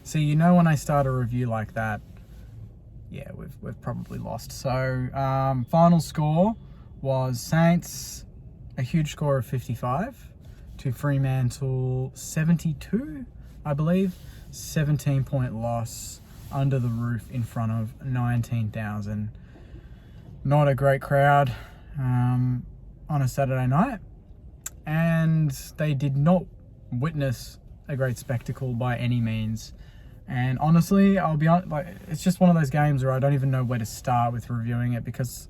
So when I start a review like that, yeah, we've probably lost. So final score was Saints, a huge score of 55 to Fremantle 72, I believe. 17-point loss under the roof in front of 19,000. Not a great crowd on a Saturday night, and they did not witness a great spectacle by any means. And honestly, I'll be honest, it's just one of those games where I don't even know where to start with reviewing it, because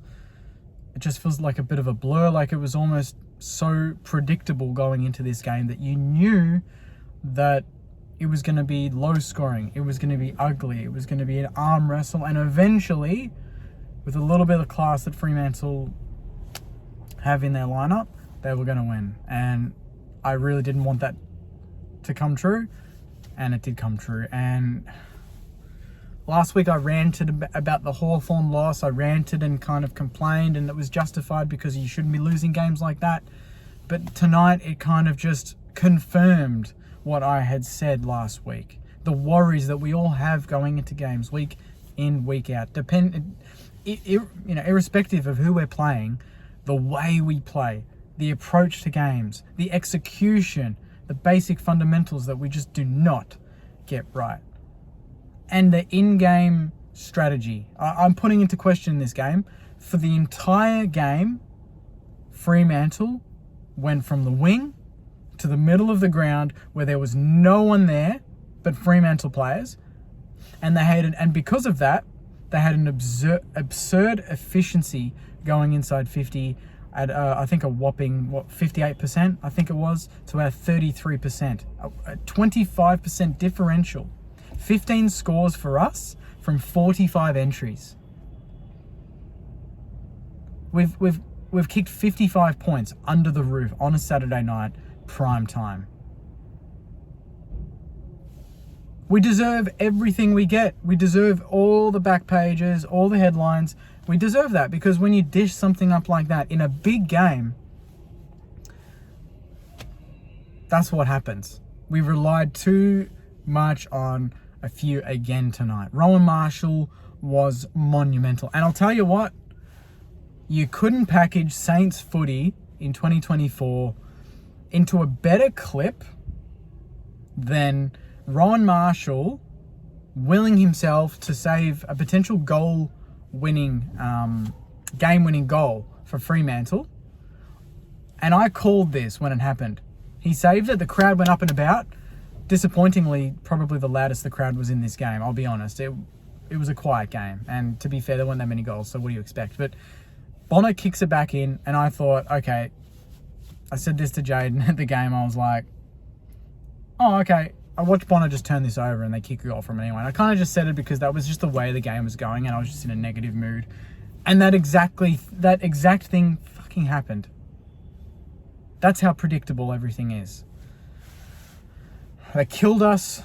it just feels like a bit of a blur. Like, it was almost so predictable going into this game that you knew that it was going to be low scoring, it was going to be ugly, it was going to be an arm wrestle, and eventually, with a little bit of class that Fremantle have in their lineup, they were going to win. And I really didn't want that to come true, and it did come true. And last week I ranted about the Hawthorn loss. I ranted and kind of complained, and it was justified because you shouldn't be losing games like that. But tonight it kind of just confirmed what I had said last week. The worries that we all have going into games week in, week out. Irrespective of who we're playing, the way we play, the approach to games, the execution, the basic fundamentals that we just do not get right. And the in-game strategy. I'm putting into question this game. For the entire game, Fremantle went from the wing to the middle of the ground where there was no one there but Fremantle players. And because of that, they had an absurd efficiency going inside 50 at I think a whopping 58%, I think it was, to our 33%, a 25% differential. 15 scores for us from 45 entries. We've kicked 55 points under the roof on a Saturday night, prime time. We deserve everything we get. We deserve all the back pages, all the headlines. We deserve that, because when you dish something up like that in a big game, that's what happens. We relied too much on a few again tonight. Rowan Marshall was monumental. And I'll tell you what, you couldn't package Saints footy in 2024 into a better clip than Rowan Marshall willing himself to save a potential game-winning goal for Fremantle. And I called this when it happened. He saved it. The crowd went up and about. Disappointingly, probably the loudest the crowd was in this game, I'll be honest. It was a quiet game. And to be fair, there weren't that many goals, so what do you expect? But Bonner kicks it back in, and I thought, okay, I said this to Jaden at the game. I was like, oh, okay. I watched Bonner just turn this over and they kick a goal from it anyway. And I kind of just said it because that was just the way the game was going, and I was just in a negative mood. And that exact thing fucking happened. That's how predictable everything is. They killed us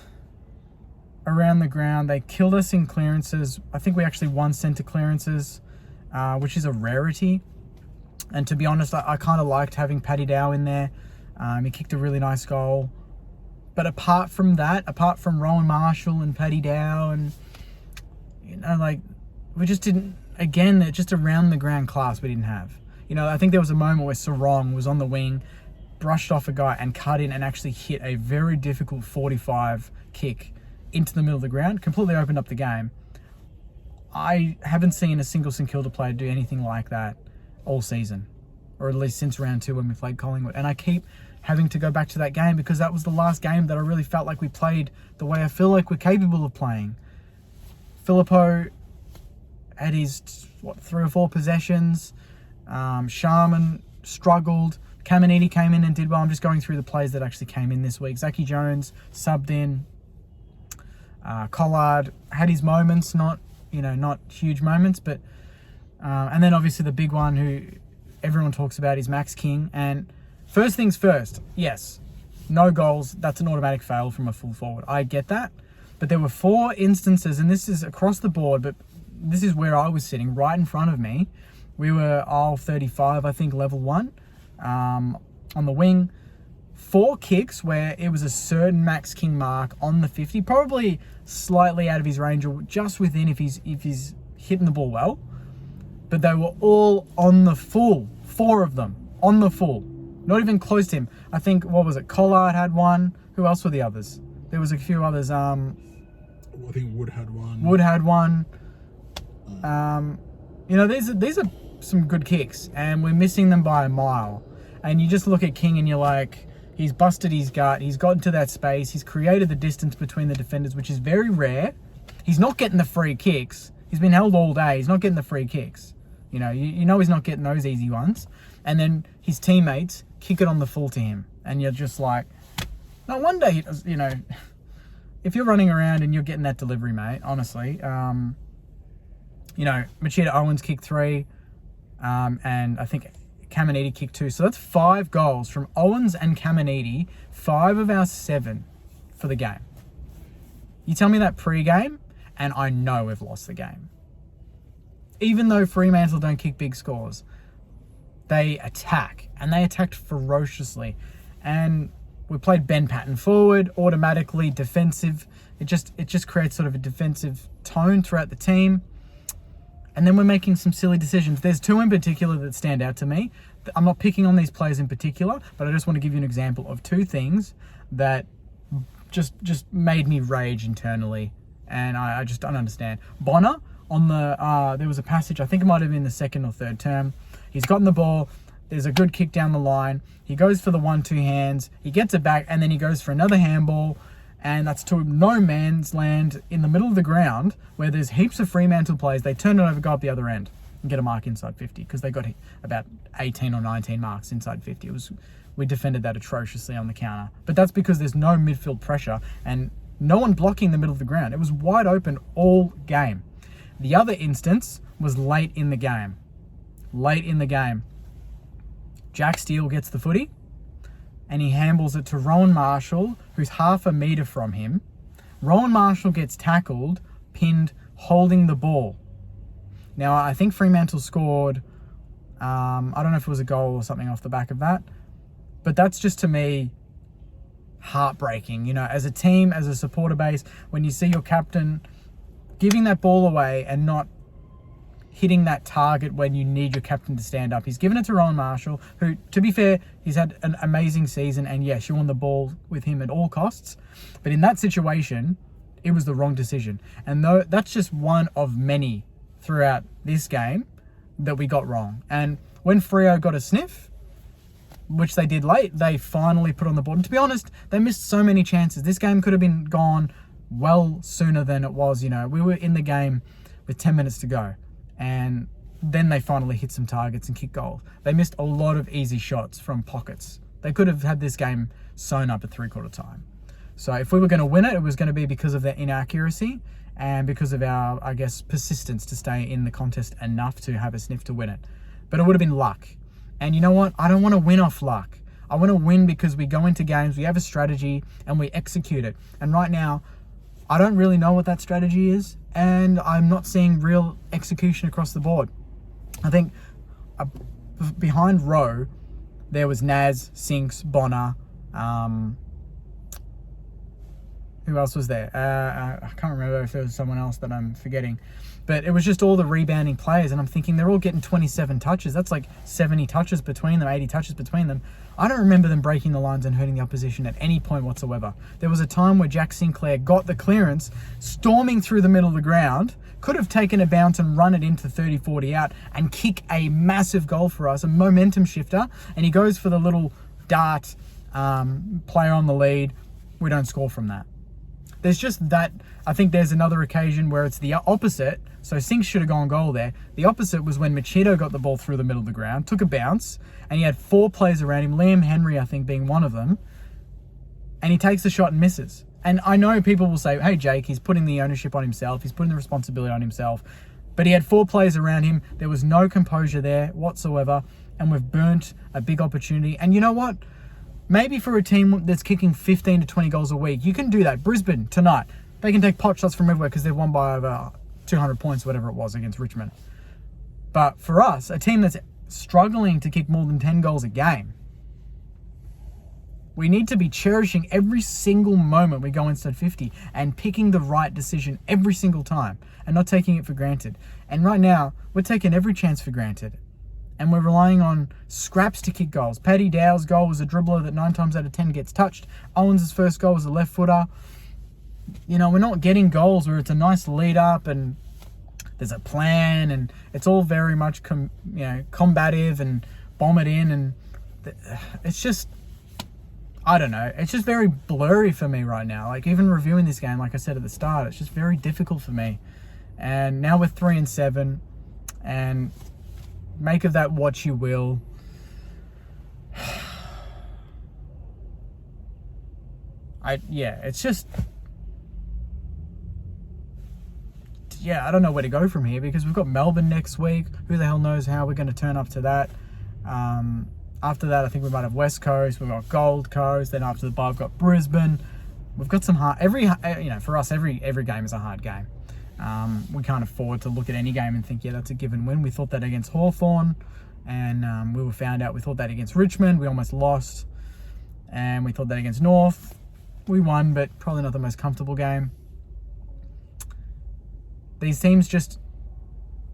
around the ground. They killed us in clearances. I think we actually won centre clearances, which is a rarity. And to be honest, I kind of liked having Paddy Dow in there. He kicked a really nice goal. But apart from that, apart from Rowan Marshall and Paddy Dow, and we just didn't. Again, just around the ground class we didn't have. I think there was a moment where Sarong was on the wing, brushed off a guy and cut in and actually hit a very difficult 45 kick into the middle of the ground, completely opened up the game. I haven't seen a single St Kilda player do anything like that all season, or at least since round 2 when we played Collingwood. And I keep having to go back to that game because that was the last game that I really felt like we played the way I feel like we're capable of playing. Filippo had his 3 or 4 possessions. Sharman struggled. Caminiti came in and did well. I'm just going through the plays that actually came in this week. Zachy Jones subbed in. Collard had his moments, not huge moments, but and then obviously the big one who everyone talks about is Max King. And first things first, yes, no goals. That's an automatic fail from a full forward. I get that. But there were 4 instances, and this is across the board, but this is where I was sitting, right in front of me. We were aisle 35, I think, level 1, on the wing. 4 kicks where it was a certain max king mark on the 50, probably slightly out of his range or just within if he's hitting the ball well. But they were all on the full. 4 of them on the full. Not even close to him. I think, what was it? Collard had one. Who else were the others? There was a few others. I think Wood had one. Wood had one. You know, these are some good kicks, and we're missing them by a mile. And you just look at King and you're like, he's busted his gut. He's gotten to that space. He's created the distance between the defenders, which is very rare. He's not getting the free kicks. He's been held all day. He's not getting the free kicks. You know he's not getting those easy ones. And then his teammates kick it on the full to him. And you're just like, no wonder, you know, if you're running around and you're getting that delivery, mate, honestly, you know, Machida Owens kicked 3, and I think Caminiti kicked 2. So that's 5 goals from Owens and Caminiti, 5 of our 7 for the game. You tell me that pre-game, and I know we've lost the game. Even though Fremantle don't kick big scores, they attack, and they attacked ferociously. And we played Ben Patton forward, automatically defensive. It just creates sort of a defensive tone throughout the team. And then we're making some silly decisions. There's 2 in particular that stand out to me. I'm not picking on these players in particular, but I just want to give you an example of 2 things that just made me rage internally. And I just don't understand. Bonner, on the there was a passage, I think it might have been the second or third term. He's gotten the ball. There's a good kick down the line. He goes for the 1-2 hands. He gets it back, and then he goes for another handball. And that's to no man's land in the middle of the ground where there's heaps of Fremantle players. They turn it over, go up the other end and get a mark inside 50 because they got about 18 or 19 marks inside 50. We defended that atrociously on the counter. But that's because there's no midfield pressure and no one blocking the middle of the ground. It was wide open all game. The other instance was late in the game. Jack Steele gets the footy, and he handballs it to Rowan Marshall, who's half a metre from him. Rowan Marshall gets tackled, pinned, holding the ball. Now, I think Fremantle scored, I don't know if it was a goal or something off the back of that, but that's just, to me, heartbreaking. You know, as a team, as a supporter base, when you see your captain giving that ball away and not hitting that target when you need your captain to stand up. He's given it to Rowan Marshall, who, to be fair, he's had an amazing season, and yes, you want the ball with him at all costs. But in that situation, it was the wrong decision. And that's just one of many throughout this game that we got wrong. And when Freo got a sniff, which they did late, they finally put on the board. And to be honest, they missed so many chances. This game could have been gone well sooner than it was. You know, we were in the game with 10 minutes to go. And then they finally hit some targets and kicked goals. They missed a lot of easy shots from pockets. They could have had this game sewn up at 3/4 time. So if we were going to win it, it was going to be because of their inaccuracy and because of our, I guess, persistence to stay in the contest enough to have a sniff to win it. But it would have been luck. And you know what? I don't want to win off luck. I want to win because we go into games, we have a strategy, and we execute it. And right now, I don't really know what that strategy is, and I'm not seeing real execution across the board. I think behind Rowe, there was Naz, Sinks, Bonner. Who else was there? I can't remember if there was someone else that I'm forgetting. But it was just all the rebounding players, and I'm thinking they're all getting 27 touches. That's like 70 touches between them, 80 touches between them. I don't remember them breaking the lines and hurting the opposition at any point whatsoever. There was a time where Jack Sinclair got the clearance, storming through the middle of the ground, could have taken a bounce and run it into 30-40 out and kick a massive goal for us, a momentum shifter, and he goes for the little dart player on the lead. We don't score from that. There's just that. I think there's another occasion where it's the opposite. So Sinks should have gone goal there. The opposite was when Machida got the ball through the middle of the ground, took a bounce, and he had 4 players around him, Liam Henry, I think, being one of them, and he takes the shot and misses. And I know people will say, hey, Jake, he's putting the ownership on himself. He's putting the responsibility on himself. But he had 4 players around him. There was no composure there whatsoever, and we've burnt a big opportunity. And you know what? Maybe for a team that's kicking 15 to 20 goals a week, you can do that. Brisbane tonight, they can take pot shots from everywhere because they've won by over 200 points, whatever it was, against Richmond. But for us, a team that's struggling to kick more than 10 goals a game, We need to be cherishing every single moment we go inside 50 and picking the right decision every single time and not taking it for granted. And right now, we're taking every chance for granted. And we're relying on scraps to kick goals. Paddy Dow's goal was a dribbler that 9 times out of 10 gets touched. Owens' first goal was a left footer. You know, we're not getting goals where it's a nice lead up and there's a plan and it's all very much combative and bomb it in, and it's just, I don't know, it's just very blurry for me right now. Like, even reviewing this game, like I said at the start, it's just very difficult for me. And now we're 3-7, and make of that what you will. It's just, I don't know where to go from here, because we've got Melbourne next week. Who the hell knows how we're going to turn up to that. After that, I think we might have West Coast. We've got Gold Coast. Then after the bye, we've got Brisbane. We've got some hard. For us, every game is a hard game. We can't afford to look at any game and think, yeah, that's a given win. We thought that against Hawthorn, and we were found out. We thought that against Richmond. We almost lost, and we thought that against North. We won, but probably not the most comfortable game. These teams just,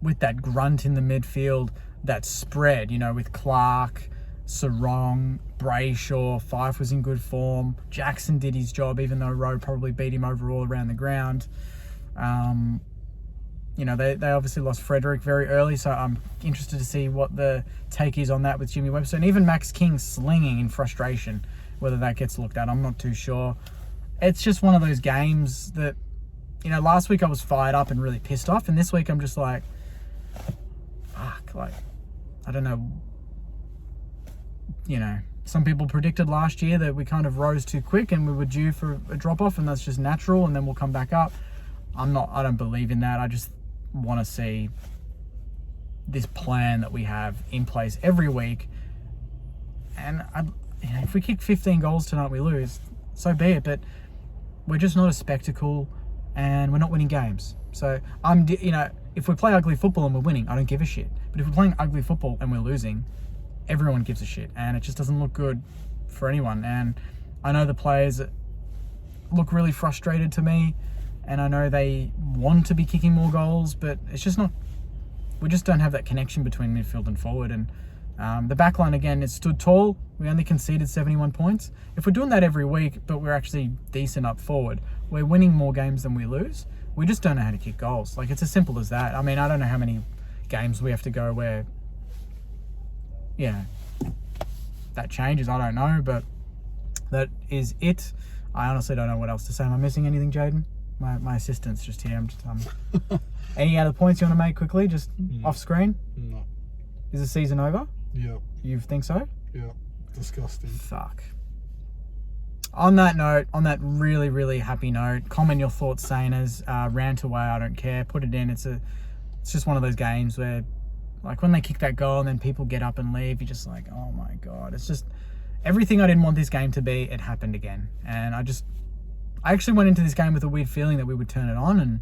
with that grunt in the midfield, that spread, with Clark, Sarong, Brayshaw, Fife was in good form. Jackson did his job, even though Rowe probably beat him overall around the ground. They obviously lost Frederick very early, so I'm interested to see what the take is on that with Jimmy Webster. And even Max King slinging in frustration, whether that gets looked at, I'm not too sure. It's just one of those games that, last week I was fired up and really pissed off, and this week I'm just like, fuck, I don't know. Some people predicted last year that we kind of rose too quick and we were due for a drop-off, and that's just natural, and then we'll come back up. I don't believe in that. I just want to see this plan that we have in place every week. And if we kick 15 goals tonight, we lose. So be it. But we're just not a spectacle, and we're not winning games. So if we play ugly football and we're winning, I don't give a shit. But if we're playing ugly football and we're losing, everyone gives a shit, and it just doesn't look good for anyone. And I know the players look really frustrated to me, and I know they want to be kicking more goals, but it's just not. We just don't have that connection between midfield and forward. And the back line, again, it stood tall. We only conceded 71 points. If we're doing that every week, but we're actually decent up forward, we're winning more games than we lose. We just don't know how to kick goals. Like, it's as simple as that. I mean, I don't know how many games we have to go where, that changes. I don't know, but that is it. I honestly don't know what else to say. Am I missing anything, Jaden? My assistant's just here. I'm just Any other points you want to make quickly, just off screen? No. Is the season over? Yep. You think so? Yep. Disgusting. Fuck. On that note, on that really, really happy note, comment your thoughts, Saners. Rant away, I don't care. Put it in. It's just one of those games where, like, when they kick that goal and then people get up and leave, you're just like, oh my God. It's just everything I didn't want this game to be, it happened again. And I actually went into this game with a weird feeling that we would turn it on. And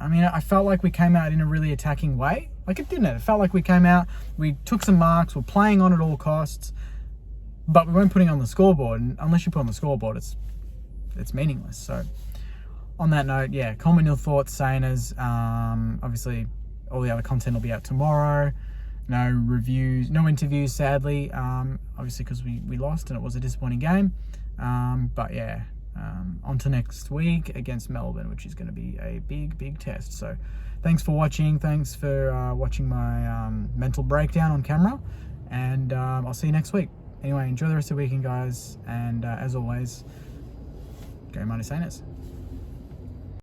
I mean, I felt like we came out in a really attacking way. Like, it didn't. It felt like we came out, we took some marks, we're playing on at all costs, but we weren't putting on the scoreboard. And unless you put on the scoreboard, it's meaningless. So on that note, comment your thoughts, Saners. Obviously, all the other content will be out tomorrow. No reviews, no interviews, sadly. Obviously, because we lost and it was a disappointing game. On to next week against Melbourne, which is going to be a big, big test. So thanks for watching. Thanks for watching my mental breakdown on camera. And I'll see you next week. Anyway, enjoy the rest of the weekend, guys. And as always, go Mighty Saners.